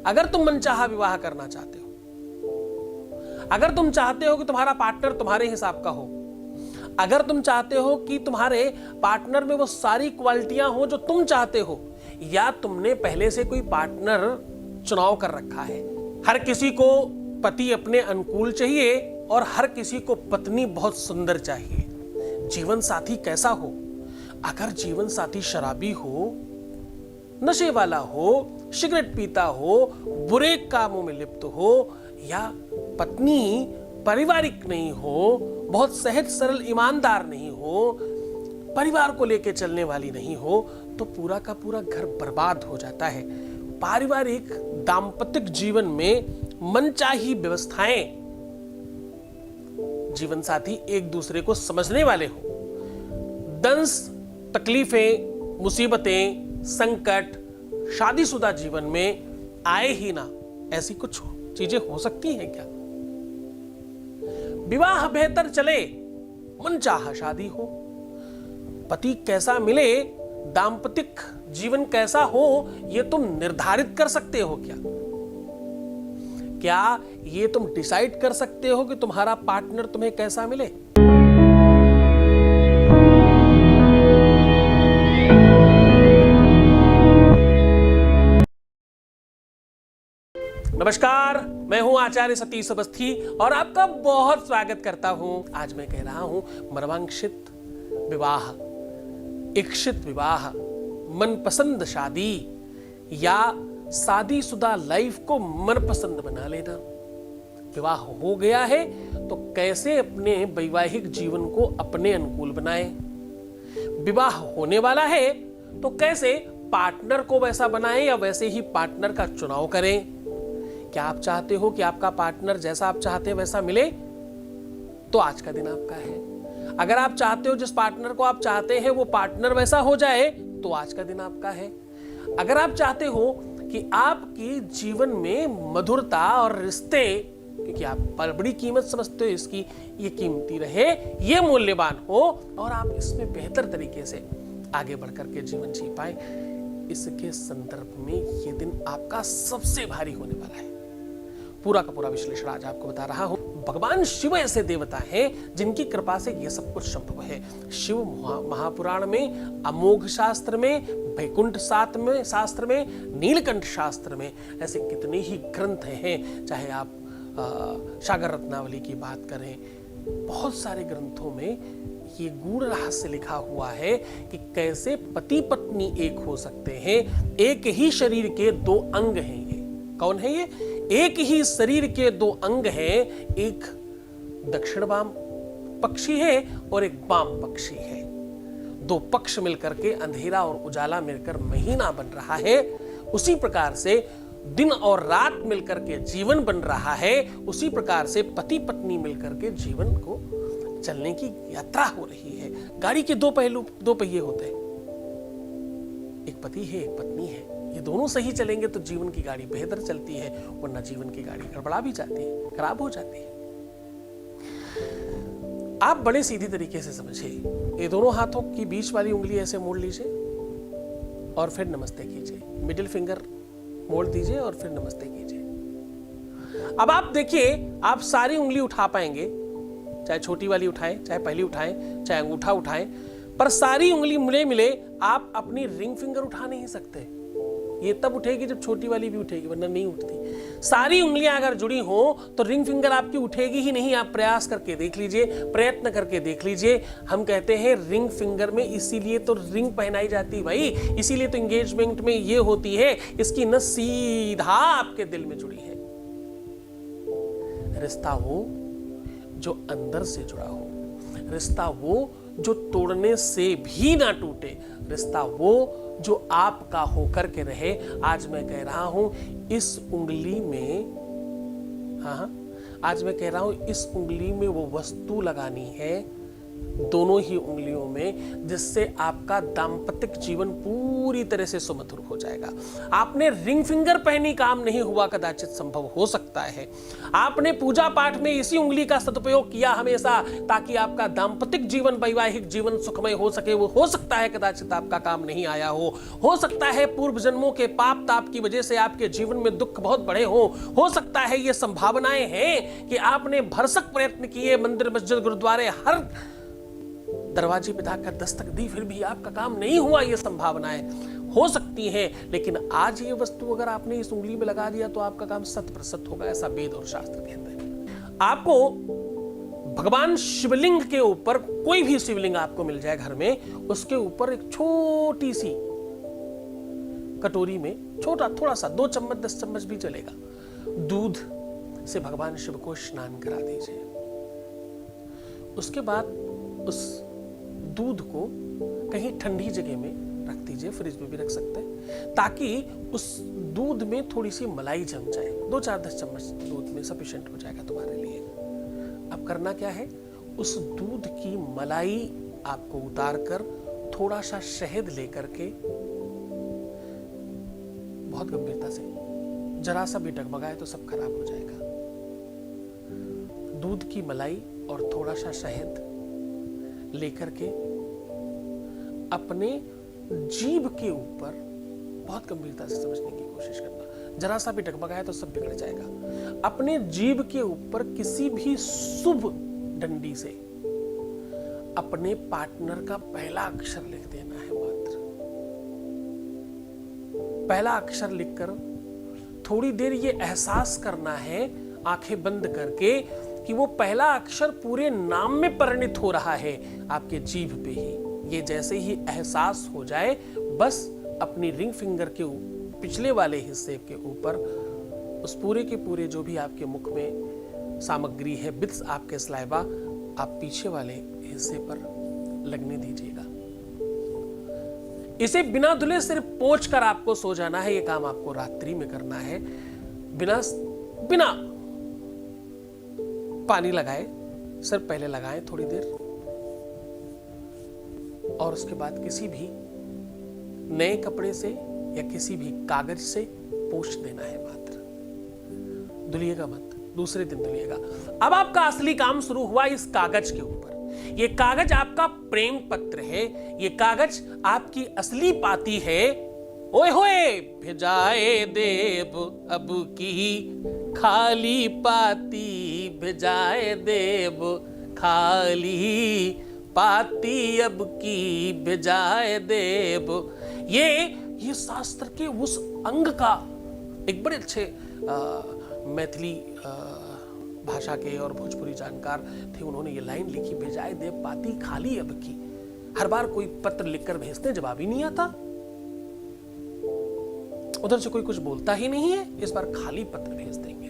अगर तुम मनचाहा विवाह करना चाहते हो, अगर तुम चाहते हो कि तुम्हारा पार्टनर तुम्हारे हिसाब का हो, अगर तुम चाहते हो कि तुम्हारे पार्टनर में वो सारी क्वालिटियां हो जो तुम चाहते हो, या तुमने पहले से कोई पार्टनर चुनाव कर रखा है। हर किसी को पति अपने अनुकूल चाहिए और हर किसी को पत्नी बहुत सुंदर चाहिए। जीवन साथी कैसा हो? अगर जीवन साथी शराबी हो, नशे वाला हो, सिगरेट पीता हो, बुरे कामों में लिप्त हो, या पत्नी पारिवारिक नहीं हो, बहुत सहज सरल ईमानदार नहीं हो, परिवार को लेकर चलने वाली नहीं हो, तो पूरा का पूरा घर बर्बाद हो जाता है। पारिवारिक दाम्पत्य जीवन में मनचाही व्यवस्थाएं, जीवन साथी एक दूसरे को समझने वाले हो, दंश तकलीफें, मुसीबतें, संकट शादीशुदा जीवन में आए ही ना, ऐसी कुछ चीजें हो सकती हैं क्या? विवाह बेहतर चले, मनचाहा शादी हो। पति कैसा मिले, दाम्पतिक जीवन कैसा हो, यह तुम निर्धारित कर सकते हो क्या? क्या ये तुम डिसाइड कर सकते हो कि तुम्हारा पार्टनर तुम्हें कैसा मिले? नमस्कार, मैं हूं आचार्य सतीश अवस्थी और आपका बहुत स्वागत करता हूं। आज मैं कह रहा हूं मर्मांकित विवाह, इच्छित विवाह, मनपसंद शादी या शादीशुदा लाइफ को मनपसंद बना लेना। विवाह हो गया है तो कैसे अपने वैवाहिक जीवन को अपने अनुकूल बनाएं। विवाह होने वाला है तो कैसे पार्टनर को वैसा बनाएं या वैसे ही पार्टनर का चुनाव करें। क्या आप चाहते हो कि आपका पार्टनर जैसा आप चाहते हैं वैसा मिले? तो आज का दिन आपका है। अगर आप चाहते हो जिस पार्टनर को आप चाहते हैं वो पार्टनर वैसा हो जाए, तो आज का दिन आपका है। अगर आप चाहते हो कि आपके जीवन में मधुरता और रिश्ते, क्योंकि आप बड़ी कीमत समझते हो इसकी, ये कीमती रहे, ये मूल्यवान हो और आप इसमें बेहतर तरीके से आगे बढ़कर के जीवन जी पाए, इसके संदर्भ में ये दिन आपका सबसे भारी होने वाला है। पूरा का पूरा विश्लेषण आज आपको बता रहा हूं। भगवान शिव ऐसे देवता हैं जिनकी कृपा से यह सब कुछ संभव है। शिव महापुराण में, अमोघ शास्त्र में, वैकुंठ शास्त्र में, नीलकंठ शास्त्र में ऐसे कितने ही ग्रंथ हैं। चाहे आप सागर रत्नावली की बात करें, बहुत सारे ग्रंथों में ये गूढ़ रहस्य लिखा हुआ है कि कैसे पति पत्नी एक हो सकते हैं। एक ही शरीर के दो अंग हैं। ये कौन है? ये एक ही शरीर के दो अंग हैं। एक दक्षिण वाम पक्षी है और एक वाम पक्षी है। दो पक्ष मिलकर के अंधेरा और उजाला मिलकर महीना बन रहा है। उसी प्रकार से दिन और रात मिलकर के जीवन बन रहा है। उसी प्रकार से पति पत्नी मिलकर के जीवन को चलने की यात्रा हो रही है। गाड़ी के दो पहिए होते हैं, एक पति है, एक पत्नी है। ये दोनों सही चलेंगे तो जीवन की गाड़ी बेहतर चलती है, वरना जीवन की गाड़ी गड़बड़ा भी जाती है, खराब हो जाती है। आप बड़े सीधी तरीके से समझिए। ये दोनों हाथों की बीच वाली उंगली ऐसे मोड़ लीजिए और फिर नमस्ते कीजिए। मिडिल फिंगर मोड़ दीजिए और फिर नमस्ते कीजिए। अब आप देखिए, आप सारी उंगली उठा पाएंगे, चाहे छोटी वाली उठाएं, चाहे पहली उठाएं, चाहे अंगूठा उठाएं, पर सारी उंगली मिले आप अपनी रिंग फिंगर उठा नहीं सकते। ये तब उठेगी जब छोटी वाली भी उठेगी, वरना नहीं उठती। सारी उंगलियां अगर जुड़ी हो तो रिंग फिंगर आपकी उठेगी ही नहीं। आप प्रयास करके देख लीजिए, प्रयत्न करके देख लीजिए। हम कहते हैं रिंग फिंगर में इसीलिए तो रिंग पहनाई जाती है भाई, इसीलिए तो एंगेजमेंट में ये होती है। इसकी नस सीधा आपके दिल में जुड़ी है। रिश्ता वो जो अंदर से जुड़ा हो, रिश्ता वो जो तोड़ने से भी ना टूटे, रिश्ता वो जो आपका होकर के रहे। आज मैं कह रहा हूं इस उंगली में, आज मैं कह रहा हूं इस उंगली में वो वस्तु लगानी है दोनों ही उंगलियों में, जिससे आपका दाम्पत्य जीवन पूरी तरह से सुमधुर हो जाएगा। आपने रिंग फिंगर पहनी, काम नहीं हुआ, कदाचित संभव हो सकता है। आपने पूजा पाठ में इसी उंगली का सदुपयोग किया हमेशा, ताकि आपका दाम्पत्य जीवन, वैवाहिक जीवन सुखमय हो सके, वो हो सकता है कदाचित आपका काम नहीं आया हो सकता है पूर्व जन्मों के पाप ताप की वजह से आपके जीवन में दुख बहुत बड़े हो सकता है ये संभावनाएं हैं कि आपने भरसक प्रयत्न किए, मंदिर मस्जिद गुरुद्वारे हर दरवाजे पे जाकर दस्तक दी, फिर भी आपका काम नहीं हुआ। ये संभावनाएं हो सकती हैं, लेकिन आज ये वस्तु अगर आपने इस उंगली में लगा दिया तो आपका काम 100% होगा, ऐसा वेद और शास्त्र कहते हैं। आपको भगवान शिवलिंग के ऊपर, कोई भी शिवलिंग आपको मिल जाए घर में, उसके ऊपर एक छोटी सी कटोरी में, छोटा थोड़ा सा 2 चम्मच 10 चम्मच भी चलेगा, दूध से भगवान शिव को स्नान करा दीजिए। उसके बाद उस दूध को कहीं ठंडी जगह में रख दीजिए, फ्रिज में भी रख सकते हैं, ताकि उस दूध में थोड़ी सी मलाई जम जाए। 2-4-10 चम्मच दूध में सफिशिएंट हो जाएगा तुम्हारे लिए। अब करना क्या है, उस दूध की मलाई आपको उतार कर थोड़ा सा शहद लेकर के बहुत गंभीरता से, जरा सा भी डगमगाए तो सब खराब हो जाएगा। दूध की मलाई और थोड़ा सा शहद लेकर के अपने जीभ के ऊपर बहुत गंभीरता से समझने की कोशिश करना, जरा सा भी डगमगाए तो सब बिगड़ जाएगा। अपने जीभ के ऊपर किसी भी शुभ डंडी से अपने पार्टनर का पहला अक्षर लिख देना है। मात्र पहला अक्षर लिखकर थोड़ी देर ये एहसास करना है, आंखें बंद करके, कि वो पहला अक्षर पूरे नाम में परिणित हो रहा है आपके जीभ पे ही। ये जैसे ही एहसास हो जाए, बस अपनी रिंग फिंगर के पिछले वाले हिस्से के ऊपर उस पूरे के पूरे जो भी आपके मुख में सामग्री है, बिट्स आपके सलाइवा, आप पीछे वाले हिस्से पर लगने दीजिएगा। इसे बिना धुले सिर्फ पोंछ कर आपको सो जाना है। ये काम आपको रात्रि में करना है, बिना पानी लगाए, सिर्फ पहले लगाएं थोड़ी देर, और उसके बाद किसी भी नए कपड़े से या किसी भी कागज से पोंछ देना है। मात्र धुलिएगा मत, दूसरे दिन धुलिएगा। अब आपका असली काम शुरू हुआ इस कागज के ऊपर। ये कागज आपका प्रेम पत्र है, ये कागज आपकी असली पाती है। ओए होए भिजाए देव अब की खाली पाती, भिजाए देव खाली पाती अब की, भिजाए देव। ये शास्त्र के उस अंग का एक बड़े अच्छे मैथिली भाषा के और भोजपुरी जानकार थे, उन्होंने ये लाइन लिखी, भिजाए देव पाती खाली अब की। हर बार कोई पत्र लिखकर भेजते, जवाब ही नहीं आता, उधर से कोई कुछ बोलता ही नहीं है, इस बार खाली पत्र भेज देंगे।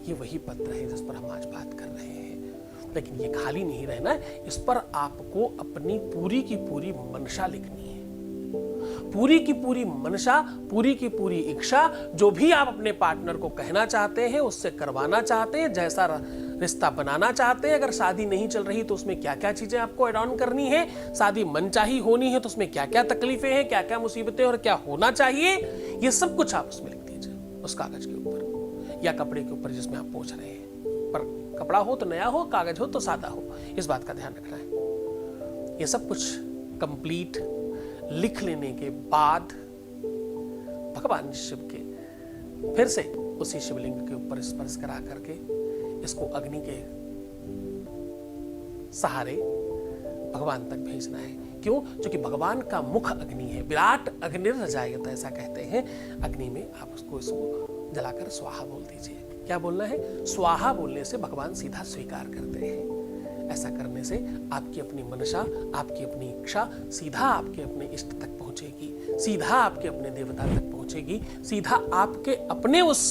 ये वही पत्र है जिस पर हम आज बात कर रहे हैं, लेकिन ये खाली नहीं रहना है, इस पर आपको अपनी पूरी की पूरी मनसा लिखनी है। पूरी की पूरी मनसा, पूरी की पूरी इच्छा, जो भी आप अपने पार्टनर को कहना चाहते हैं, उससे करवाना चाहते हैं, जैसा रिश्ता बनाना चाहते हैं। अगर शादी नहीं चल रही तो उसमें क्या क्या चीजें आपको एड ऑन करनी है, शादी मनचाही होनी है तो उसमें क्या क्या तकलीफें हैं, क्या क्या मुसीबतें और क्या होना चाहिए, ये सब कुछ आप उसमें लिख दीजिए, उस कागज के ऊपर या कपड़े के ऊपर जिसमें आप पहुंच रहे हैं। पर कपड़ा हो तो नया हो, कागज हो तो सादा हो, इस बात का ध्यान रखना है। ये सब कुछ कंप्लीट लिख लेने के बाद भगवान शिव के फिर से उसी शिवलिंग के ऊपर स्पर्श करा करके इसको अग्नि के सहारे भगवान तक भेजना है। क्यों? क्योंकि भगवान का मुख अग्नि है, विराट अग्निर्जायत ऐसा कहते हैं। अग्नि में आप उसको जलाकर स्वाहा बोल दीजिए। क्या बोलना है? स्वाहा बोलने से भगवान सीधा स्वीकार करते हैं। ऐसा करने से आपकी अपनी मनसा, आपकी अपनी इच्छा सीधा आपके अपने इष्ट तक पहुंचेगी, सीधा आपके अपने देवता तक पहुंचेगी, सीधा आपके अपने उस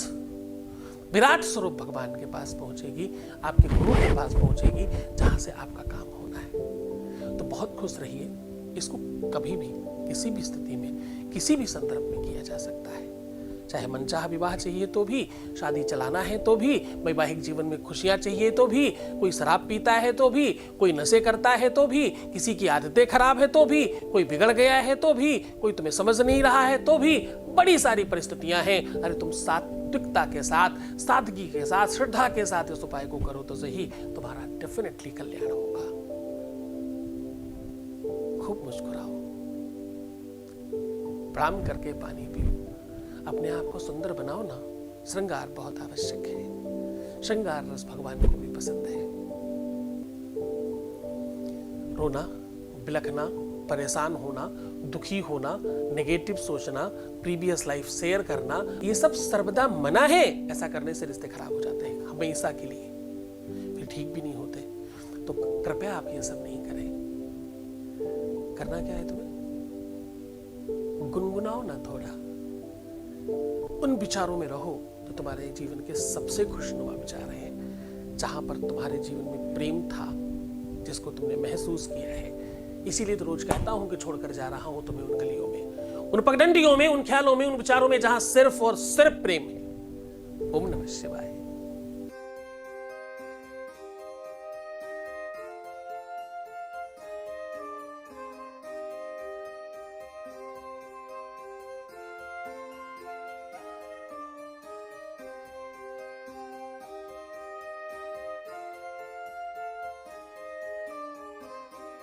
विराट स्वरूप भगवान के पास पहुंचेगी, आपके गुरु के पास पहुंचेगी, जहां से आपका काम होना है। तो बहुत खुश रहिए। इसको कभी भी किसी भी स्थिति में किसी भी संदर्भ में किया जा सकता है, चाहे मनचाहा विवाह चाहिए तो भी, शादी चलाना है तो भी, वैवाहिक जीवन में खुशियां चाहिए तो भी, कोई शराब पीता है तो भी, कोई नशे करता है तो भी, किसी की आदतें खराब है तो भी, कोई बिगड़ गया है तो भी, कोई तुम्हें समझ नहीं रहा है तो भी, बड़ी सारी परिस्थितियां हैं। अरे तुम सात्विकता के साथ, सादगी के साथ, श्रद्धा के साथ इस उपाय को करो तो सही, तुम्हारा डेफिनेटली कल्याण होगा। खूब मुस्कुराओ, प्रणाम करके पानी पियो, अपने आप को सुंदर बनाओ ना। श्रृंगार बहुत आवश्यक है, श्रृंगार रस भगवान को भी पसंद है। रोना, बिलखना, परेशान होना, दुखी होना, नेगेटिव सोचना, प्रीवियस लाइफ शेयर करना, ये सब सर्वदा मना है। ऐसा करने से रिश्ते खराब हो जाते हैं हमेशा के लिए, फिर ठीक भी नहीं होते। तो कृपया आप ये सब नहीं करें। करना क्या है तुम्हें? गुनगुनाओ ना थोड़ा, उन विचारों में रहो जो तुम्हारे जीवन के सबसे खुशनुमा विचार हैं, जहां पर तुम्हारे जीवन में प्रेम था, जिसको तुमने महसूस किया है। इसीलिए तो रोज कहता हूं कि छोड़कर जा रहा हूं तुम्हें उन गलियों में, उन पगडंडियों में, उन ख्यालों में, उन विचारों में जहां सिर्फ और सिर्फ प्रेम है। ओम नमः शिवाय।